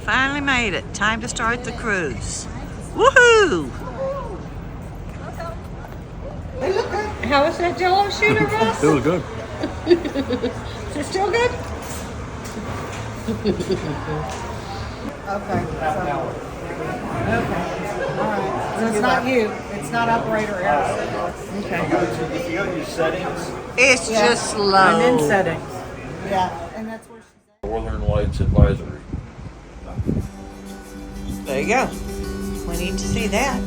finally made it. Time to start the cruise. Woohoo! They look good. How was that Jello shooter, Russ? It was good. Is it still good? Okay. All right. So it's not you. It's not operator error. Okay. If you go to your settings, It's just low. I'm in settings. Yeah, and that's where she's at. Northern Lights Advisory. There you go. We need to see that.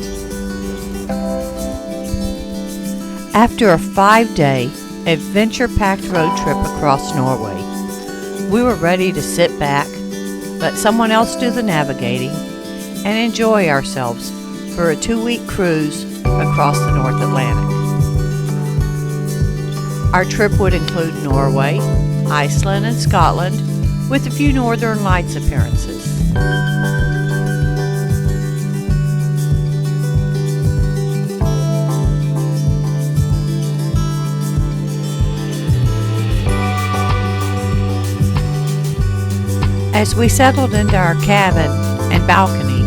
After a 5-day, adventure-packed road trip across Norway, we were ready to sit back, let someone else do the navigating, and enjoy ourselves for a 2-week cruise across the North Atlantic. Our trip would include Norway, Iceland, and Scotland, with a few Northern Lights appearances. As we settled into our cabin and balcony,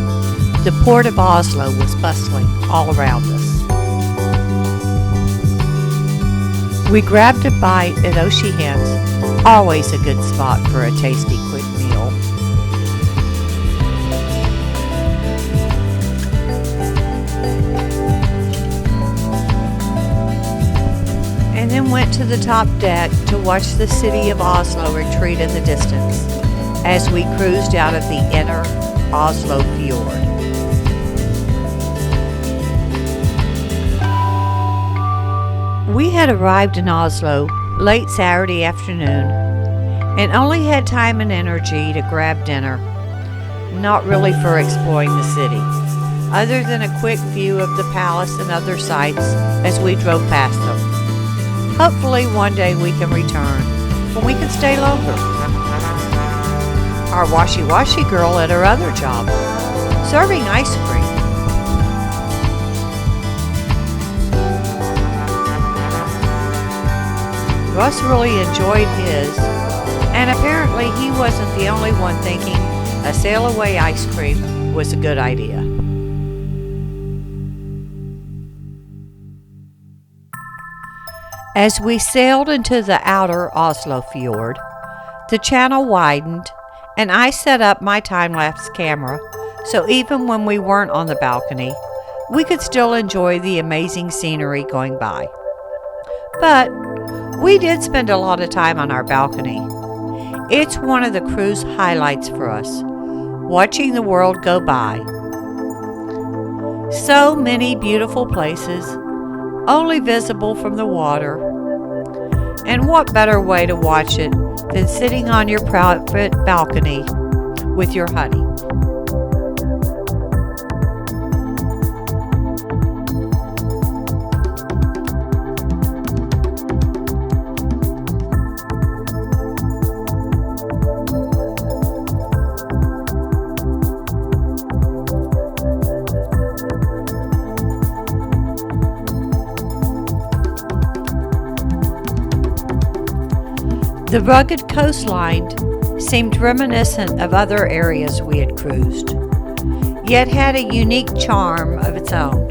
the port of Oslo was bustling all around us. We grabbed a bite at Ocean's, always a good spot for a tasty quick meal. And then went to the top deck to watch the city of Oslo retreat in the distance as we cruised out of the inner Oslo fjord. We had arrived in Oslo late Saturday afternoon and only had time and energy to grab dinner, not really for exploring the city, other than a quick view of the palace and other sights as we drove past them. Hopefully one day we can return when we can stay longer. Our washy-washy girl at her other job, serving ice cream. Russ really enjoyed his, and apparently he wasn't the only one thinking a sail away ice cream was a good idea. As we sailed into the outer Oslo fjord, the channel widened, and I set up my time-lapse camera so even when we weren't on the balcony, we could still enjoy the amazing scenery going by. But we did spend a lot of time on our balcony. It's one of the cruise highlights for us, watching the world go by. So many beautiful places, only visible from the water. And what better way to watch it than sitting on your private balcony with your honey? The rugged coastline seemed reminiscent of other areas we had cruised, yet had a unique charm of its own.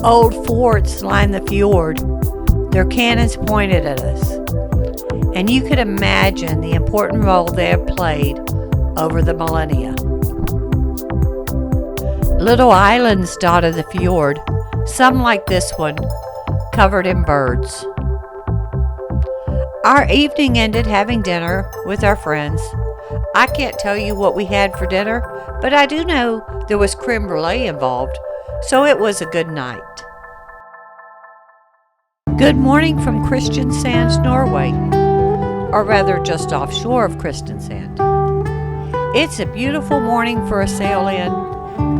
Old forts lined the fjord, their cannons pointed at us, and you could imagine the important role they have played over the millennia. Little islands dotted the fjord, some like this one, covered in birds. Our evening ended having dinner with our friends. I can't tell you what we had for dinner, but I do know there was creme brulee involved, so it was a good night. Good morning from Kristiansand, Norway, or rather just offshore of Kristiansand. It's a beautiful morning for a sail in,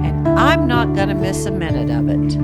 and I'm not going to miss a minute of it.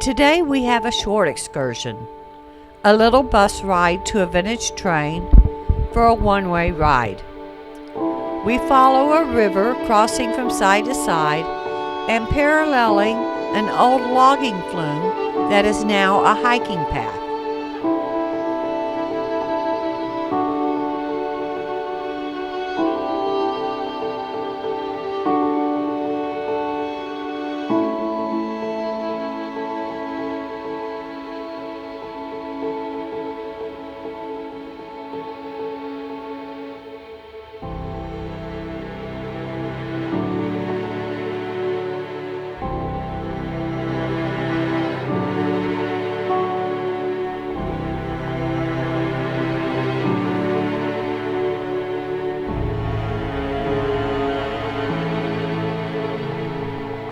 Today we have a short excursion, a little bus ride to a vintage train for a one-way ride. We follow a river crossing from side to side and paralleling an old logging flume that is now a hiking path.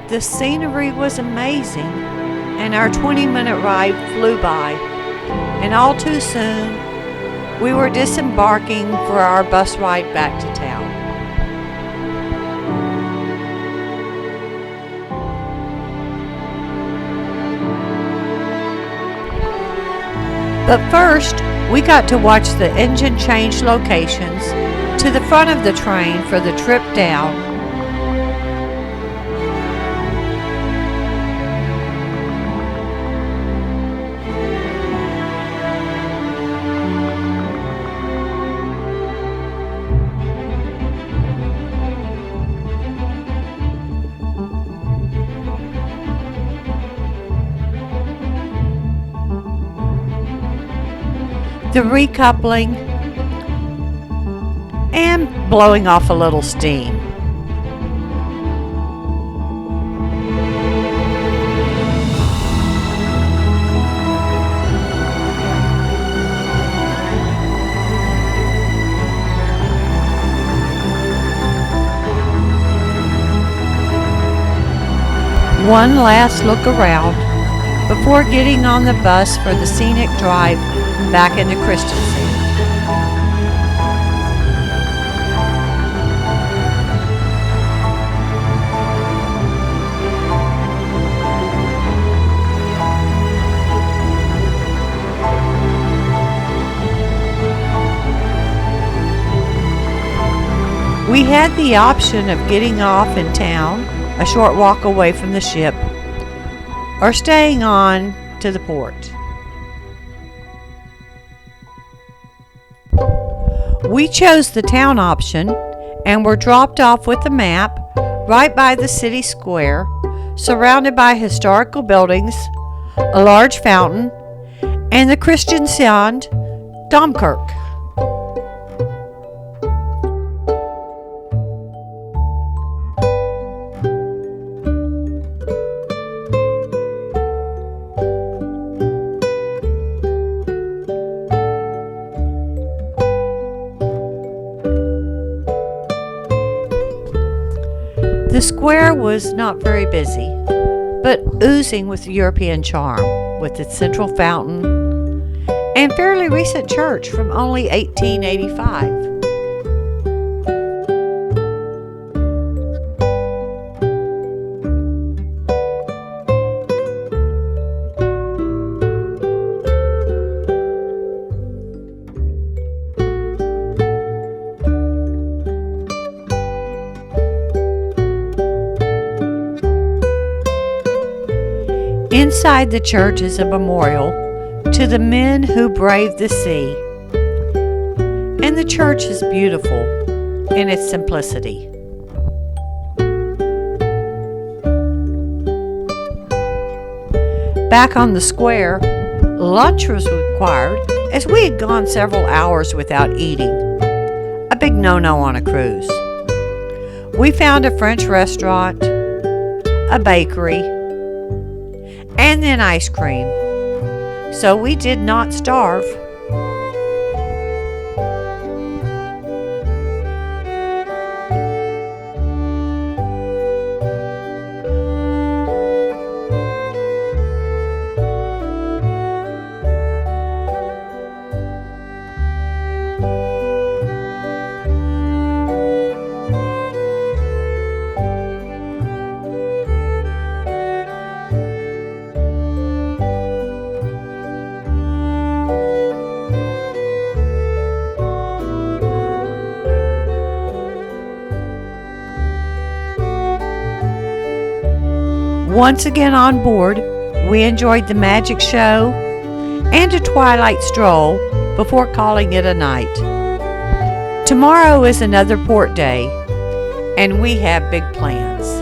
The scenery was amazing, and our 20-minute ride flew by, and all too soon, we were disembarking for our bus ride back to town. But first, we got to watch the engine change locations to the front of the train for the trip down. The recoupling, and blowing off a little steam. One last look around before getting on the bus for the scenic drive back into Christensen. We had the option of getting off in town, a short walk away from the ship, or staying on to the port. We chose the town option and were dropped off with a map right by the city square, surrounded by historical buildings, a large fountain, and the Kristiansand Domkirke. The square was not very busy, but oozing with European charm, with its central fountain and fairly recent church from only 1885. Inside the church is a memorial to the men who braved the sea, and the church is beautiful in its simplicity. Back on the square, lunch was required as we had gone several hours without eating, a big no-no on a cruise. We found a French restaurant, a bakery, and then ice cream, so we did not starve. Once again on board, we enjoyed the magic show and a twilight stroll before calling it a night. Tomorrow is another port day, and we have big plans.